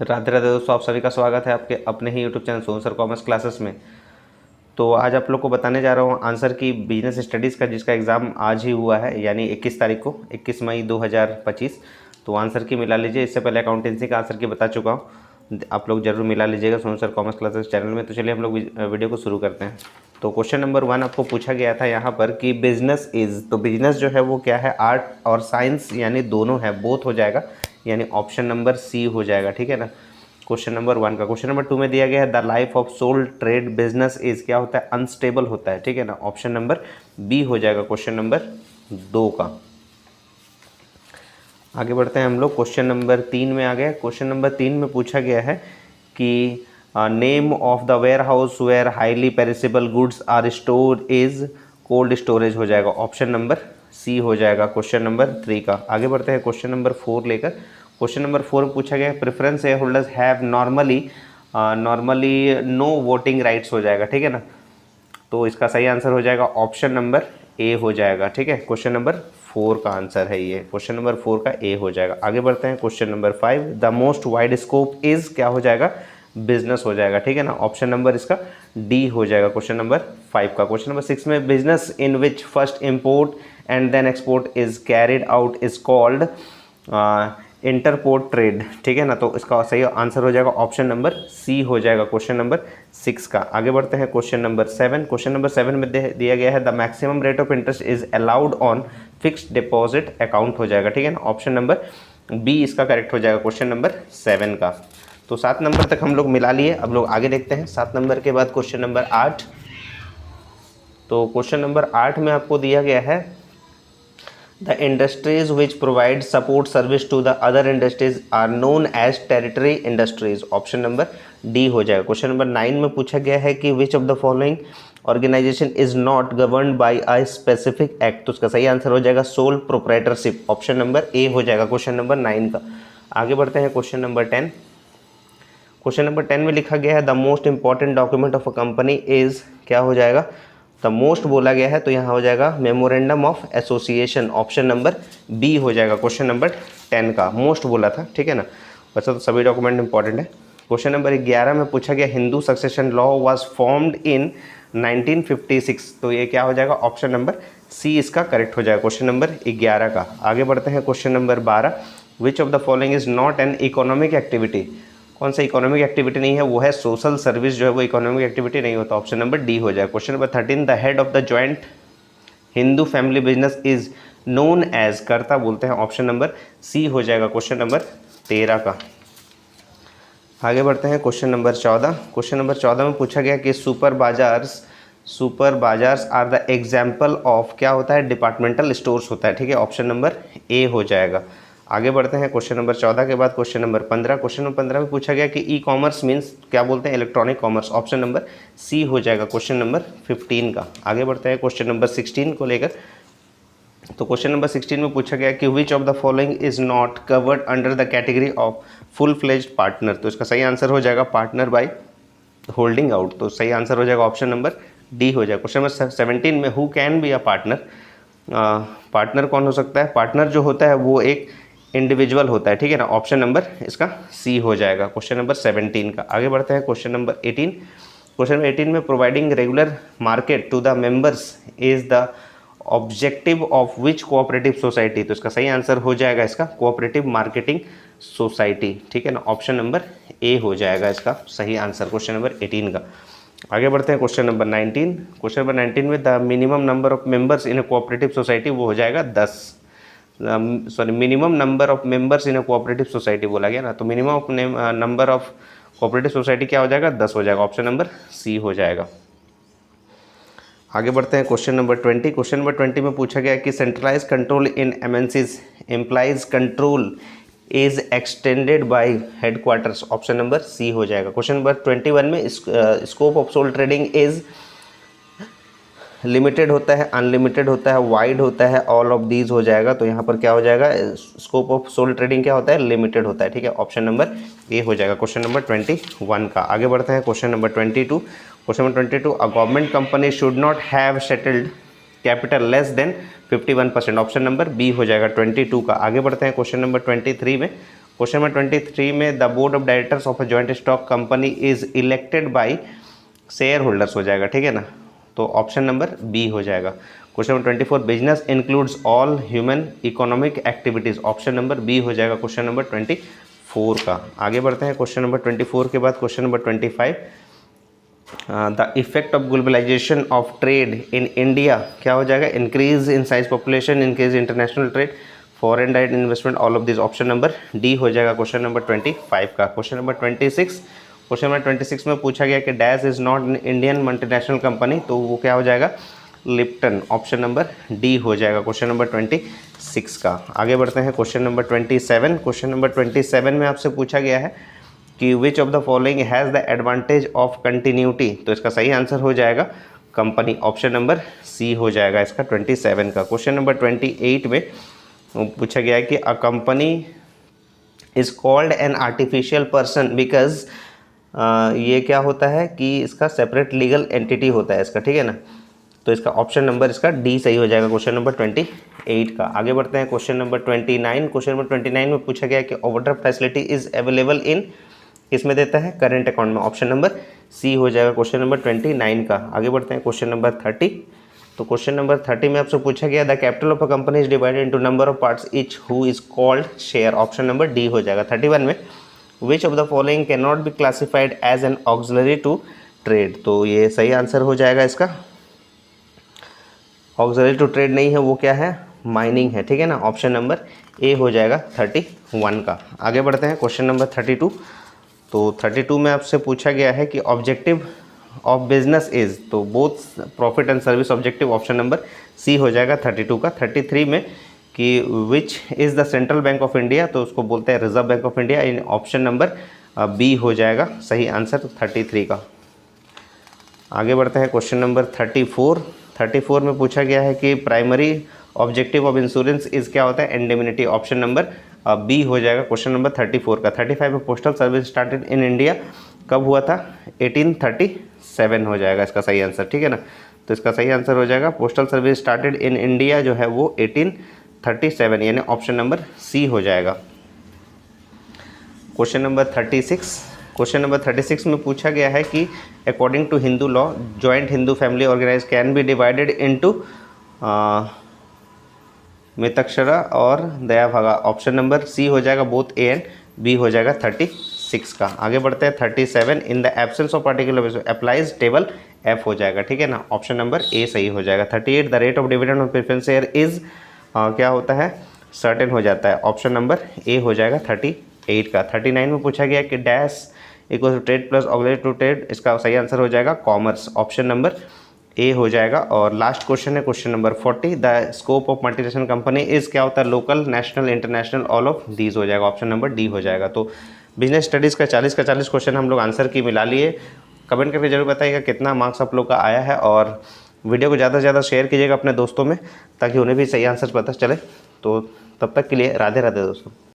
राधे राधे दोस्तों, आप सभी का स्वागत है आपके अपने ही YouTube channel Sonu sir commerce classes में। तो आज आप लोग को बताने जा रहा हूँ आंसर की बिजनेस स्टडीज़ का, जिसका एग्ज़ाम आज ही हुआ है यानी 21 तारीख को, 21 मई 2025। तो आंसर की मिला लीजिए। इससे पहले अकाउंटेंसी का आंसर की बता चुका हूँ, आप लोग जरूर मिला लीजिएगा Sonu sir commerce classes channel में। तो चलिए हम लोग वीडियो को शुरू करते हैं। तो क्वेश्चन नंबर 1 आपको पूछा गया था यहाँ पर कि बिजनेस इज़, तो बिजनेस जो है वो क्या है, आर्ट और साइंस यानी दोनों है, बोथ हो जाएगा, यानी ऑप्शन नंबर सी हो जाएगा। ठीक है ना, क्वेश्चन नंबर 1 का। क्वेश्चन नंबर 2 में दिया गया है the life of sole trade business is, क्या होता है, अनस्टेबल होता है। ठीक है ना, ऑप्शन नंबर बी हो जाएगा क्वेश्चन नंबर 2 का। आगे बढ़ते हैं हम लोग, क्वेश्चन नंबर 3 में आ गए। क्वेश्चन नंबर 3 में पूछा गया है कि name of the warehouse where highly perishable goods are store is, cold storage हो जाएगा, ऑप्शन नंबर सी हो जाएगा क्वेश्चन नंबर 3 का। आगे बढ़ते हैं क्वेश्चन नंबर 4 लेकर। क्वेश्चन नंबर 4 में पूछा गया है preference shareholders have normally no voting rights हो जाएगा। ठीक है ना, तो इसका सही आंसर हो जाएगा ऑप्शन नंबर ए हो जाएगा। ठीक है, क्वेश्चन नंबर 4 का आंसर है ये, क्वेश्चन नंबर 4 का ए हो जाएगा। आगे बढ़ते हैं question number 5 the most wide scope is, क्या हो जाएगा, बिजनेस हो जाएगा। ठीक है ना, ऑप्शन नंबर इसका डी हो जाएगा क्वेश्चन नंबर 5 का। क्वेश्चन नंबर 6 में business in which first import and then export is carried out is called entrepot trade. ठीक है ना, तो इसका सही आंसर हो जाएगा ऑप्शन नंबर सी हो जाएगा क्वेश्चन नंबर 6 का। आगे बढ़ते हैं क्वेश्चन नंबर 7। क्वेश्चन नंबर 7 में दिया गया है the maximum rate of interest is allowed on fixed deposit account हो जाएगा। ठीक है ना, ऑप्शन नंबर बी इसका करेक्ट हो जाएगा क्वेश्चन नंबर 7 का। तो 7 नंबर तक हम लोग मिला लिए। अब लोग आगे देखते हैं 7 नंबर के बाद क्वेश्चन नंबर 8। तो क्वेश्चन नंबर 8 में आपको दिया गया है The industries which provide support service to the other industries are known as territory industries. Option number D हो जाएगा। क्वेश्चन नंबर 9 में पूछा गया है कि which of the following organization is not governed by a specific act, तो उसका सही आंसर हो जाएगा sole proprietorship, option number A हो जाएगा क्वेश्चन नंबर 9 का। आगे बढ़ते हैं क्वेश्चन नंबर 10। क्वेश्चन नंबर 10 में लिखा गया है the most important document of a company is, क्या हो जाएगा, द मोस्ट बोला गया है तो यहाँ हो जाएगा memorandum of association, option number B हो जाएगा क्वेश्चन नंबर 10 का। मोस्ट बोला था, ठीक है ना, वैसे तो सभी डॉक्यूमेंट इंपॉर्टेंट है। क्वेश्चन नंबर 11 में पूछा गया Hindu succession law was formed in 1956, तो ये क्या हो जाएगा, ऑप्शन नंबर सी इसका करेक्ट हो जाएगा क्वेश्चन नंबर 11 का। आगे बढ़ते हैं question number 12 which of the following is not an economic activity, कौन सा इकोनॉमिक एक्टिविटी नहीं है, वो है सोशल सर्विस, जो है वो इकोनॉमिक एक्टिविटी नहीं होता, ऑप्शन नंबर डी हो जाए। Question number 13 the head of the joint Hindu family business is known as, karta बोलते हैं, ऑप्शन नंबर सी हो जाएगा क्वेश्चन नंबर 13 का। आगे बढ़ते हैं क्वेश्चन नंबर 14। क्वेश्चन नंबर 14 में पूछा गया कि super bazaars are the example of, क्या होता है, डिपार्टमेंटल स्टोर्स होता है। ठीक है, ऑप्शन नंबर ए हो जाएगा। आगे बढ़ते हैं क्वेश्चन नंबर 14 के बाद क्वेश्चन नंबर 15। क्वेश्चन नंबर 15 में पूछा गया कि ई कॉमर्स मीन्स, क्या बोलते हैं, electronic commerce, option number C हो जाएगा क्वेश्चन नंबर 15 का। आगे बढ़ते हैं क्वेश्चन नंबर 16 को लेकर। तो क्वेश्चन नंबर 16 में पूछा गया कि विच of the following is not covered under the category of full fledged partner, तो इसका सही आंसर हो जाएगा पार्टनर बाय होल्डिंग आउट, तो सही आंसर हो जाएगा ऑप्शन नंबर डी हो जाएगा। क्वेश्चन नंबर 17 में who can be a partner, partner कौन हो सकता है, पार्टनर जो होता है वो एक इंडिविजुअल होता है। ठीक है ना, ऑप्शन नंबर इसका सी हो जाएगा क्वेश्चन नंबर 17 का। आगे बढ़ते हैं क्वेश्चन नंबर 18। क्वेश्चन नंबर 18 में providing regular market to the members is the objective of which cooperative society, तो इसका सही आंसर हो जाएगा इसका कोऑपरेटिव मार्केटिंग सोसाइटी। ठीक है ना, ऑप्शन नंबर ए हो जाएगा इसका सही आंसर क्वेश्चन नंबर 18 का। आगे बढ़ते हैं क्वेश्चन नंबर 19। क्वेश्चन नंबर 19 में the minimum number of members in A cooperative society, वो हो जाएगा 10, minimum number of members in a cooperative society बोला गया ना, तो minimum number of cooperative society क्या हो जाएगा, 10 हो जाएगा, ऑप्शन नंबर सी हो जाएगा। आगे बढ़ते हैं क्वेश्चन नंबर 20। क्वेश्चन नंबर 20 में पूछा गया कि centralise control in MNCs employees control is extended by headquarters, option number C हो जाएगा। क्वेश्चन नंबर 21 में scope of sole trading is limited होता है, अनलिमिटेड होता है, वाइड होता है, ऑल ऑफ दीज हो जाएगा, तो यहाँ पर क्या हो जाएगा, स्कोप ऑफ सोल ट्रेडिंग क्या होता है, लिमिटेड होता है। ठीक है, ऑप्शन नंबर ए हो जाएगा क्वेश्चन नंबर 21 का। आगे बढ़ते हैं question number 22। Question number 22 a government company should not have settled capital less than 51%, option number B हो जाएगा 22 का। आगे बढ़ते हैं क्वेश्चन नंबर 23 में। क्वेश्चन नंबर 23 में the board of directors of a joint stock company is elected by share holders हो जाएगा, ठीक है ना, तो ऑप्शन नंबर बी हो जाएगा। Question number 24 business includes all human economic activities, option number B हो जाएगा क्वेश्चन नंबर 24 का। आगे बढ़ते हैं क्वेश्चन नंबर 24 के बाद question number 25 the effect of globalisation of trade in India क्या हो जाएगा, increase in size population, increase international trade, foreign direct investment, all of this, option number D हो जाएगा क्वेश्चन नंबर 25 का। क्वेश्चन नंबर 26, क्वेश्चन नंबर 26 में पूछा गया कि dash is not an Indian multinational company, तो वो क्या हो जाएगा, लिप्टन, ऑप्शन नंबर डी हो जाएगा क्वेश्चन नंबर 26 का। आगे बढ़ते हैं क्वेश्चन नंबर 27। क्वेश्चन नंबर 27 में आपसे पूछा गया है कि विच of the following has the advantage of continuity, तो इसका सही आंसर हो जाएगा कंपनी, ऑप्शन नंबर सी हो जाएगा इसका 27 का। क्वेश्चन नंबर 28 में पूछा गया है कि अ company is called an artificial person because, ये क्या होता है कि इसका सेपरेट लीगल एंटिटी होता है इसका, ठीक है ना, तो इसका ऑप्शन नंबर इसका डी सही हो जाएगा क्वेश्चन नंबर 28 का। आगे बढ़ते हैं क्वेश्चन नंबर 29। क्वेश्चन नंबर 29 में पूछा गया है कि overdraft facility is available in, किसमें देता है, करंट अकाउंट में, ऑप्शन नंबर सी हो जाएगा क्वेश्चन नंबर 29 का। आगे बढ़ते हैं क्वेश्चन नंबर 30। तो क्वेश्चन नंबर 30 में आपसे पूछा गया the capital of a company is divided into number of parts each who is called share, option number D हो जाएगा। 31 में which of the following can not be classified as an auxiliary to trade, तो ये सही answer हो जाएगा इसका, auxiliary to trade नहीं है, वो क्या है, माइनिंग है, ठीक है ना, ऑप्शन नंबर ए हो जाएगा 31 का। आगे बढ़ते हैं क्वेश्चन नंबर 32। तो 32 में आपसे पूछा गया है कि ऑब्जेक्टिव ऑफ बिजनेस इज, तो both profit and service objective, option number C हो जाएगा 32 का। 33 में कि which is the central bank of India, तो उसको बोलते हैं reserve bank of India, in option number B हो जाएगा सही आंसर 33 का। आगे बढ़ते हैं क्वेश्चन नंबर 34। 34 में पूछा गया है कि primary objective of insurance is क्या होता है, इंडेमिनिटी, ऑप्शन नंबर बी हो जाएगा क्वेश्चन नंबर 34 का। 35 में postal service started in India कब हुआ था, 1837 हो जाएगा इसका सही आंसर, ठीक है ना, तो इसका सही आंसर हो जाएगा postal service started in India जो है वो 1837, यानी ऑप्शन नंबर सी हो जाएगा। Question number 36। क्वेश्चन नंबर 36 में पूछा गया है कि according to Hindu law joint Hindu family organize can be divided into Mitakshara और दया भागा, ऑप्शन नंबर सी हो जाएगा, बोथ ए एंड बी हो जाएगा 36 का। आगे बढ़ते हैं 37 in the absence of particular applies table F हो जाएगा, ठीक है ना, ऑप्शन नंबर ए सही हो जाएगा। 38 the rate of dividend on preference share is क्या होता है, सर्टेन हो जाता है, ऑप्शन नंबर ए हो जाएगा 38 का। 39 में पूछा गया कि dash equal to trade plus auxiliary to trade, इसका सही आंसर हो जाएगा कॉमर्स, ऑप्शन नंबर ए हो जाएगा। और लास्ट क्वेश्चन है question number 40 the scope of multinational company is क्या होता है, local, national, international, all of these हो जाएगा, ऑप्शन नंबर डी हो जाएगा। तो बिजनेस स्टडीज़ का 40 क्वेश्चन हम लोग आंसर की मिला लिए। कमेंट करके जरूर बताइएगा कितना मार्क्स आप लोग का आया है, और वीडियो को ज़्यादा से ज़्यादा शेयर कीजिएगा अपने दोस्तों में ताकि उन्हें भी सही आंसर पता चले। तो तब तक के लिए राधे राधे दोस्तों।